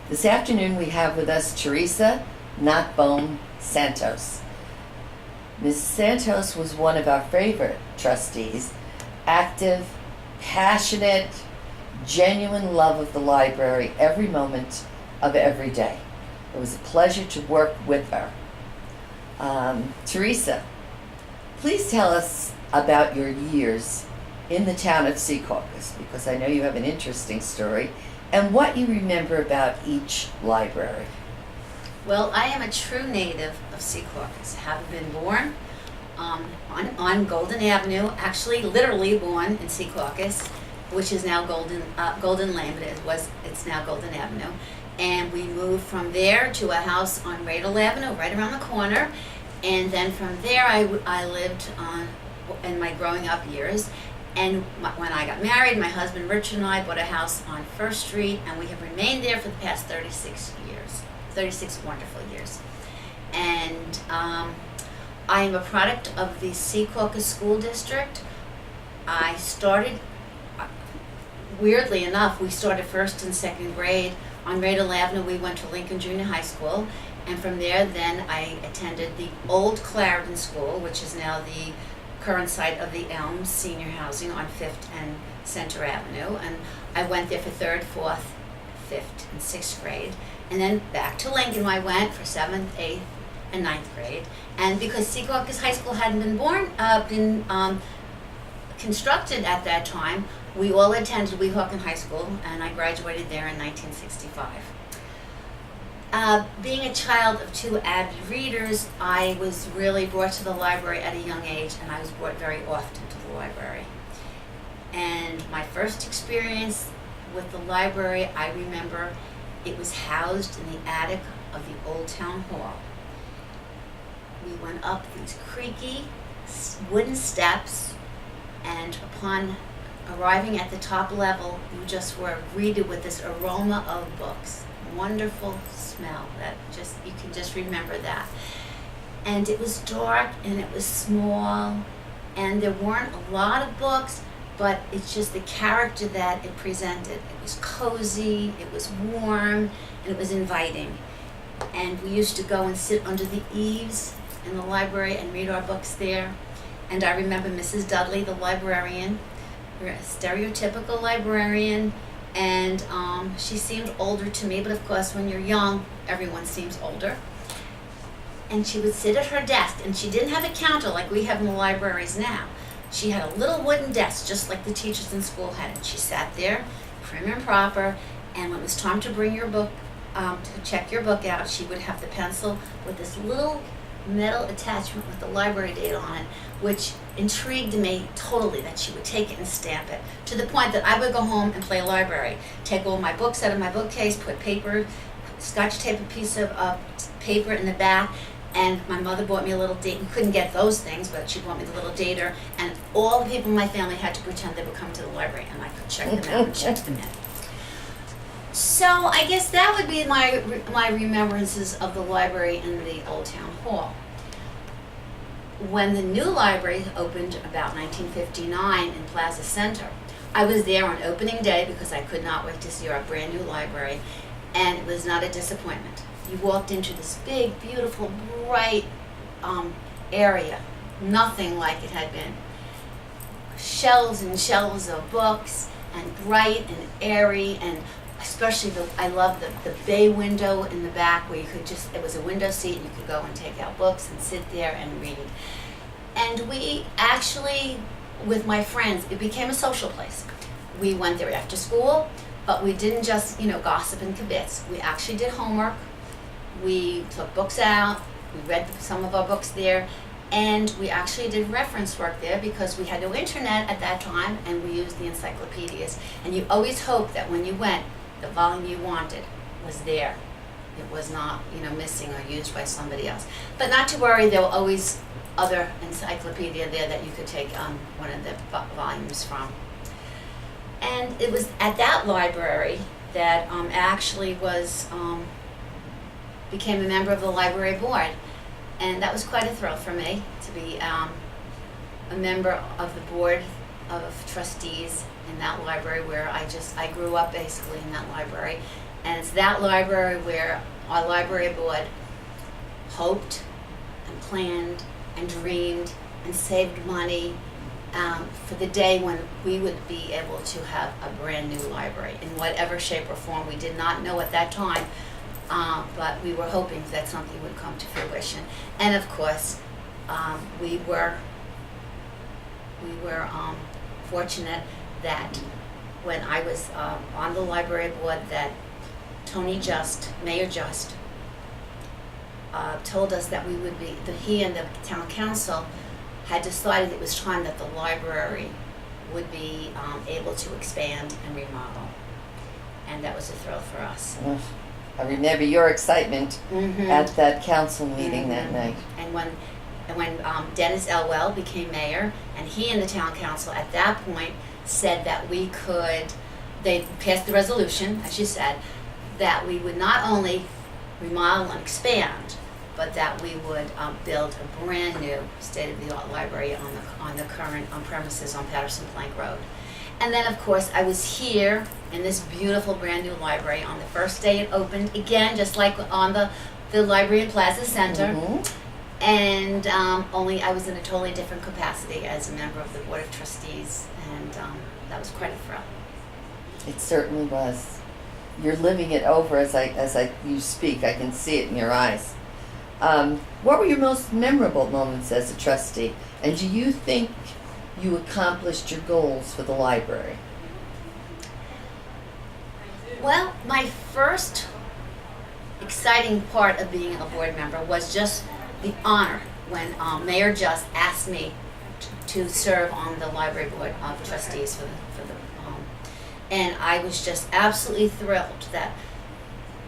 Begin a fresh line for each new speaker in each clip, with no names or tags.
This afternoon we have with us Teresa Knockbone Santos. Ms. Santos was one of our favorite trustees, active, passionate, genuine love of the library every moment of every day. It was a pleasure to work with her. Teresa, please tell us about your years in the town of Secaucus, because I know you have an interesting story, and what you remember about each library.
Well, I am a true native of Secaucus, having been born on Golden Avenue, actually literally born in Secaucus, which is now Golden Lane, but it's now Golden Avenue. And we moved from there to a house on Radel Avenue, right around the corner. And then from there, I lived in my growing up years. And when I got married, my husband Richard and I bought a house on First Street, and we have remained there for the past 36 years, 36 wonderful years. And I am a product of the Secaucus School District. I started, weirdly enough, we started first and second grade on Radel Avenue. We went to Lincoln Junior High School, and from there then I attended the old Clarendon School, which is now the current site of the Elms Senior Housing on 5th and Center Avenue. And I went there for 3rd, 4th, 5th, and 6th grade. And then back to Lincoln I went for 7th, 8th, and 9th grade. And because Secaucus High School hadn't been constructed at that time, we all attended Weehawken High School, and I graduated there in 1965. Being a child of two avid readers, I was really brought to the library at a young age, and I was brought very often to the library. And my first experience with the library, I remember it was housed in the attic of the Old Town Hall. We went up these creaky wooden steps, and upon arriving at the top level, you just were greeted with this aroma of books. Wonderful smell that you can just remember that. And it was dark and it was small, and there weren't a lot of books, but it's just the character that it presented. It was cozy, it was warm, and it was inviting. And we used to go and sit under the eaves in the library and read our books there. And I remember Mrs. Dudley, the librarian, a stereotypical librarian, and she seemed older to me, but of course when you're young, everyone seems older. And she would sit at her desk, and she didn't have a counter like we have in the libraries now. She had a little wooden desk, just like the teachers in school had, and she sat there, prim and proper, and when it was time to bring your book, to check your book out, she would have the pencil with this little metal attachment with the library date on it, which intrigued me totally, that she would take it and stamp it, to the point that I would go home and play library, take all my books out of my bookcase, put paper, scotch tape a piece of paper in the back, and my mother bought me a little date. You couldn't get those things, but she bought me the little dater, and all the people in my family had to pretend they would come to the library, and I could check them out and check them in. So I guess that would be my remembrances of the library in the Old Town Hall. When the new library opened about 1959 in Plaza Center, I was there on opening day because I could not wait to see our brand new library, and it was not a disappointment. You walked into this big, beautiful, bright area, nothing like it had been. Shelves and shelves of books, and bright and airy, and especially I love the bay window in the back where you could it was a window seat and you could go and take out books and sit there and read. And we actually, with my friends, it became a social place. We went there after school, but we didn't just, gossip and kibitz. We actually did homework. We took books out, we read some of our books there, and we actually did reference work there because we had no internet at that time, and we used the encyclopedias. And you always hoped that when you went, the volume you wanted was there. It was not, missing or used by somebody else. But not to worry, there were always other encyclopedia there that you could take one of the volumes from. And it was at that library that actually became a member of the library board. And that was quite a thrill for me to be a member of the board of trustees in that library where I grew up basically in that library. And it's that library where our library board hoped and planned and dreamed and saved money for the day when we would be able to have a brand new library in whatever shape or form. We did not know at that time, but we were hoping that something would come to fruition. And of course, we were fortunate that when I was on the library board, that Tony Just, Mayor Just, told us that we would be, that he and the town council had decided it was time that the library would be able to expand and remodel. And that was a thrill for us.
I remember your excitement
Mm-hmm.
at that council meeting that night.
And when Dennis Elwell became mayor, and he and the town council at that point said that we could, they passed the resolution, as you said, that we would not only remodel and expand, but that we would build a brand new state-of-the-art library on the current premises on Patterson Plank Road. And then, of course, I was here in this beautiful brand new library on the first day it opened, again, just like on the library in Plaza Center.
Mm-hmm.
And only I was in a totally different capacity as a member of the Board of Trustees, and that was quite a thrill.
It certainly was. You're living it over as you speak. I can see it in your eyes. What were your most memorable moments as a trustee? And do you think you accomplished your goals for the library?
Well, my first exciting part of being a board member was just the honor when Mayor Just asked me to serve on the library board of trustees for the and I was just absolutely thrilled that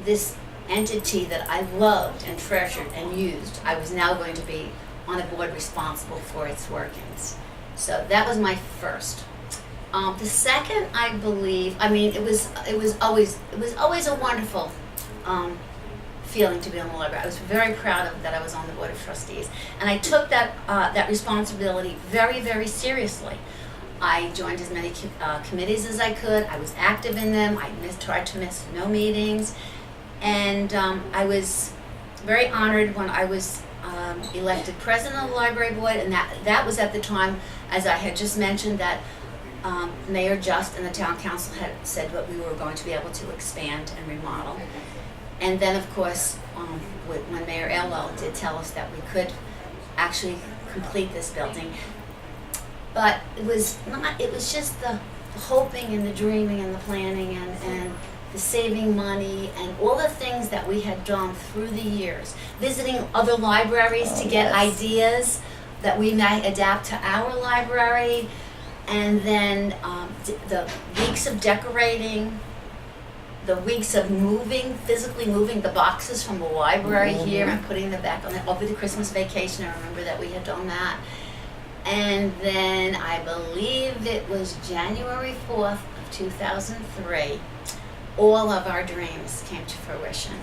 this entity that I loved and treasured and used, I was now going to be on a board responsible for its workings. So that was my first. The second, I believe, I mean, it was always a wonderful feeling to be on the library. I was very proud of that I was on the Board of Trustees, and I took that responsibility very, very seriously. I joined as many committees as I could. I was active in them. I tried to miss no meetings, and I was very honored when I was elected president of the library board, and that was at the time, as I had just mentioned, that Mayor Just and the town council had said that we were going to be able to expand and remodel. And then, of course, when Mayor Elwell did tell us that we could actually complete this building, but it was just the hoping and the dreaming and the planning and the saving money and all the things that we had done through the years, visiting other libraries to get ideas that we might adapt to our library, and then the weeks of decorating, the weeks of physically moving the boxes from the library here and putting them back over the Christmas vacation. I remember that we had done that. And then I believe it was January 4th of 2003, all of our dreams came to fruition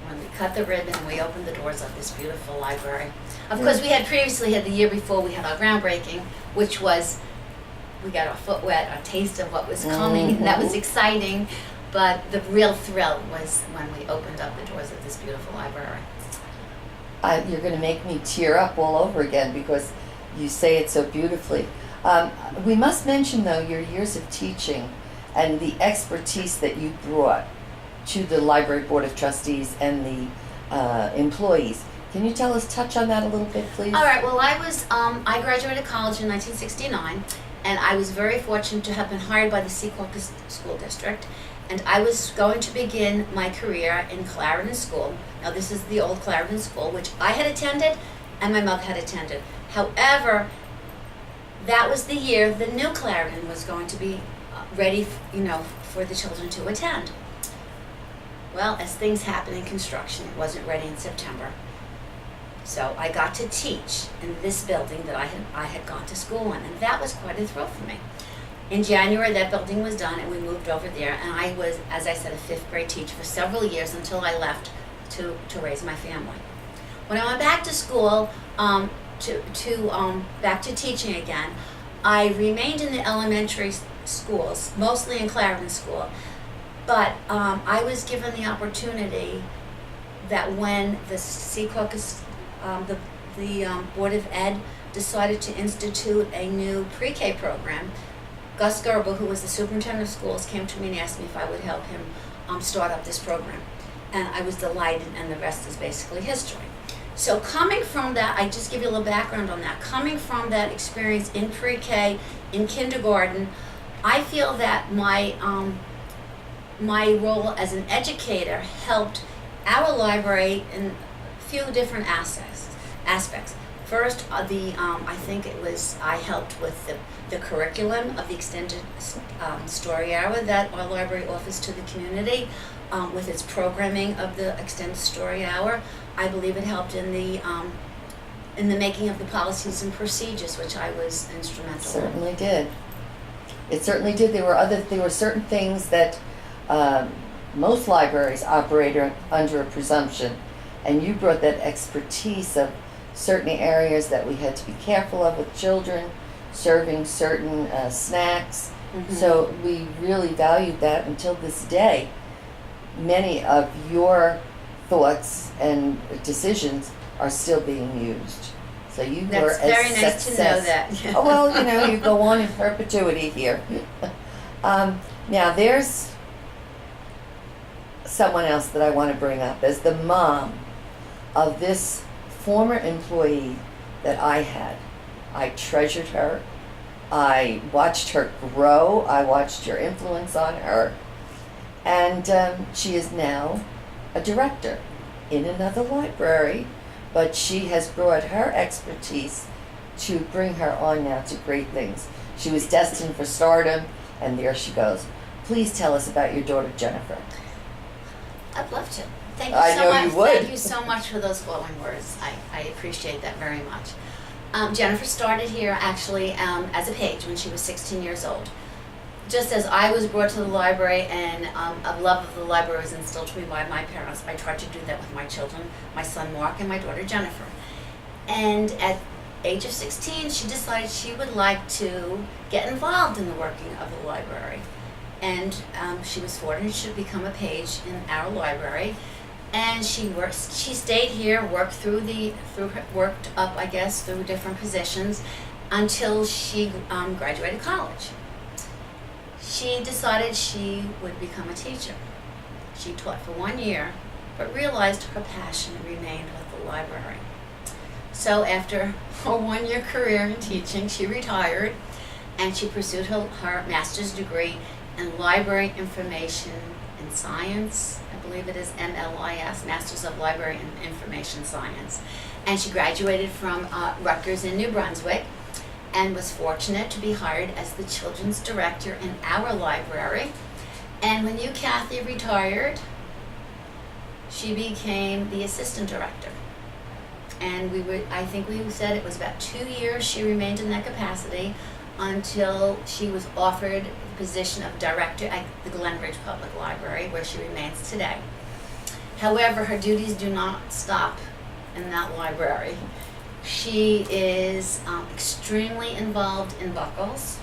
when we cut the ribbon and we opened the doors of this beautiful library. Of course, we had previously had the year before, we had our groundbreaking, which was, we got our foot wet, a taste of what was coming, and that was exciting. But the real thrill was when we opened up the doors of this beautiful library.
You're going to make me tear up all over again because you say it so beautifully. We must mention, though, your years of teaching and the expertise that you brought to the Library Board of Trustees and the employees. Can you touch on that a little bit, please?
All right, well, I graduated college in 1969, and I was very fortunate to have been hired by the Secaucus School District, and I was going to begin my career in Clarendon School. Now, this is the old Clarendon School, which I had attended and my mother had attended. However, that was the year the new Clarendon was going to be ready, for the children to attend. Well, as things happen in construction, it wasn't ready in September. So I got to teach in this building that I had gone to school in, and that was quite a thrill for me. In January, that building was done, and we moved over there, and I was, as I said, a fifth grade teacher for several years until I left to raise my family. When I went back to school, back to teaching again, I remained in the elementary schools, mostly in Clarendon School, but I was given the opportunity that when the Secaucus, the Board of Ed decided to institute a new pre-K program, Gus Gerber, who was the superintendent of schools, came to me and asked me if I would help him start up this program. And I was delighted, and the rest is basically history. So coming from that, I just give you a little background on that. Coming from that experience in pre-K, in kindergarten, I feel that my role as an educator helped our library in a few different aspects. First, I think I helped with the curriculum of the extended story hour that our library offers to the community, with its programming of the extended story hour. I believe it helped in the making of the policies and procedures, which I was instrumental in.
Certainly did. It certainly did. There were certain things that most libraries operate under a presumption, and you brought that expertise of certain areas that we had to be careful of with children, serving certain snacks.
Mm-hmm.
So we really valued that until this day. Many of your thoughts and decisions are still being used. So you were
That's
a
very nice
success.
to know that.
Oh, well, you go on in perpetuity here. Now, there's someone else that I want to bring up as the mom of this former employee that I had. I treasured her. I watched her grow. I watched your influence on her. And she is now a director in another library, but she has brought her expertise to bring her on now to great things. She was destined for stardom, and there she goes. Please tell us about your daughter, Jennifer.
I'd love to. Thank you
I
so
know
much.
you would.
Thank you so much for those glowing words. I appreciate that very much. Jennifer started here actually as a page when she was 16 years old. Just as I was brought to the library and a love of the library was instilled to me by my parents, I tried to do that with my children, my son Mark and my daughter Jennifer. And at age of 16, she decided she would like to get involved in the working of the library. And she was fortunate to become a page in our library. And she stayed here, worked up, I guess, through different positions until she graduated college. She decided she would become a teacher. She taught for 1 year, but realized her passion remained with the library. So after a 1 year career in teaching, she retired and she pursued her master's degree in library information and science. I believe it is MLIS, Masters of Library and Information Science. And she graduated from Rutgers in New Brunswick and was fortunate to be hired as the children's director in our library. And when you, Kathy, retired, she became the assistant director. And I think we said it was about 2 years she remained in that capacity until she was offered the position of director at the Glenbridge Public Library, where she remains today. However, her duties do not stop in that library. She is extremely involved in Buckles.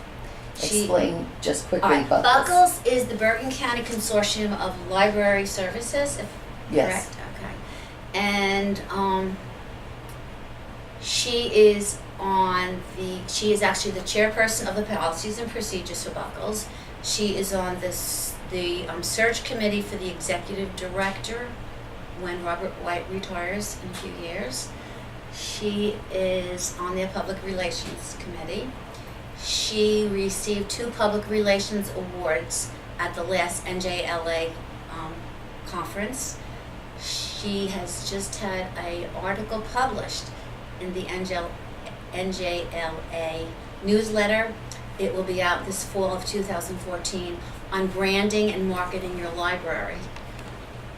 Explain just quickly
All right,
Buckles.
Buckles is the Bergen County Consortium of Library Services, if
Yes.
correct? Okay. And she is she is actually the chairperson of the policies and procedures for Buckles. She is on the search committee for the executive director when Robert White retires in a few years. She is on the public relations committee. She received 2 public relations awards at the last NJLA conference. She has just had an article published in the NJLA newsletter. It will be out this fall of 2014 on branding and marketing your library.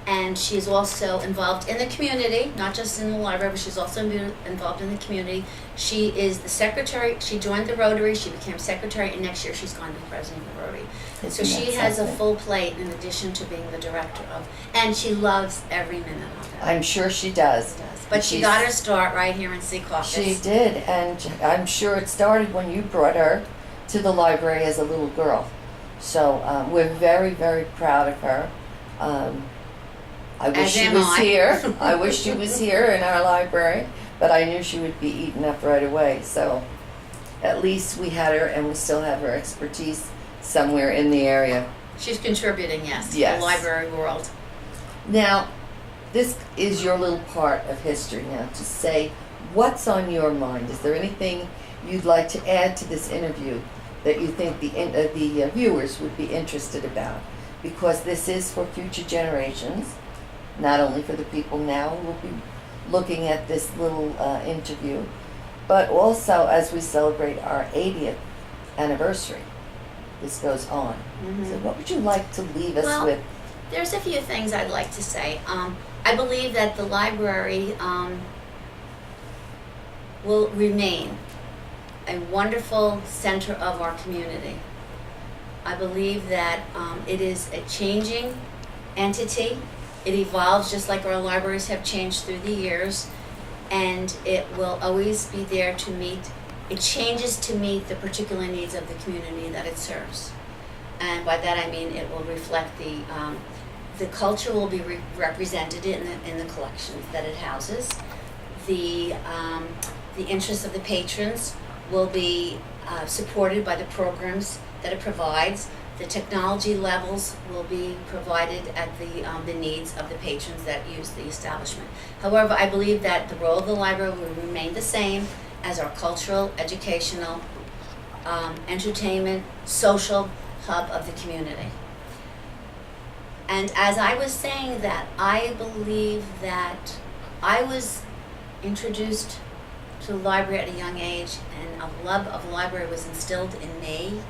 And she's also involved in the community, not just in the library, but she's also involved in the community. She is the secretary. She joined the Rotary. She became secretary, and next year she's going to be president of the Rotary. So
Isn't
she
that
has a
something?
full plate in addition to being the director of, and she loves every minute of it.
I'm sure she does.
But she got her start right here in Secaucus.
She did, and I'm sure it started when you brought her to the library as a little girl. So we're very, very proud of her. I wish
As
she
am
was
I.
here. I wish she was here in our library, but I knew she would be eaten up right away. So at least we had her, and we still have her expertise somewhere in the area.
She's contributing, yes, to
Yes.
the library world.
Now, this is your little part of history now, to say what's on your mind. Is there anything you'd like to add to this interview that you think the viewers would be interested about? Because this is for future generations, not only for the people now who will be looking at this little interview, but also as we celebrate our 80th anniversary. This goes on.
Mhm.
So what would you like to leave us
Well,
with?
There's a few things I'd like to say. I believe that the library will remain a wonderful center of our community. I believe that it is a changing entity. It evolves just like our libraries have changed through the years, and it will always be there to meet, it changes to meet the particular needs of the community that it serves. And by that I mean it will reflect the culture will be represented in the collections that it houses. The interests of the patrons will be supported by the programs that it provides. The technology levels will be provided at the needs of the patrons that use the establishment. However, I believe that the role of the library will remain the same as our cultural, educational, entertainment, social hub of the community. And as I was saying that, I believe that I was introduced to the library at a young age, and a love of the library was instilled in me.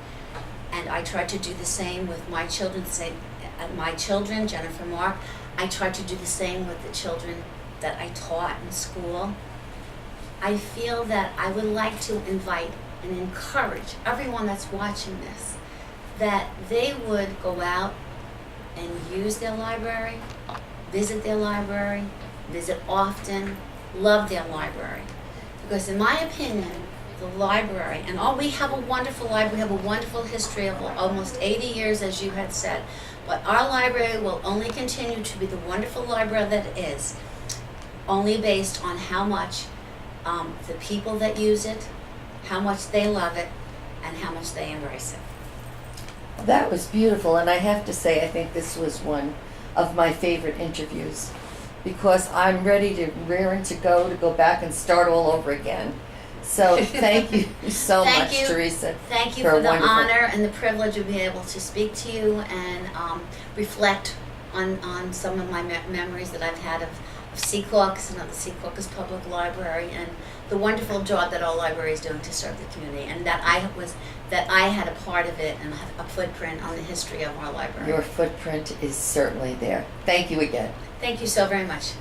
And I tried to do the same with my children. Jennifer, Mark, I tried to do the same with the children that I taught in school. I feel that I would like to invite and encourage everyone that's watching this, that they would go out and use their library, visit their library, visit often, love their library. Because in my opinion, the library, and we have a wonderful library, we have a wonderful history of almost 80 years, as you had said, but our library will only continue to be the wonderful library that it is, only based on how much the people that use it, how much they love it, and how much they embrace it.
That was beautiful, and I have to say, I think this was one of my favorite interviews, because I'm ready to rear and to go back and start all over again. So thank you so
Thank
much,
you.
Teresa.
Thank you
for
for
a
the
wonderful-
honor and the privilege of being able to speak to you and reflect on some of my memories that I've had of Secaucus and of the Secaucus Public Library, and the wonderful job that our library is doing to serve the community, and that I had a part of it and a footprint on the history of our library.
Your footprint is certainly there. Thank you again.
Thank you so very much.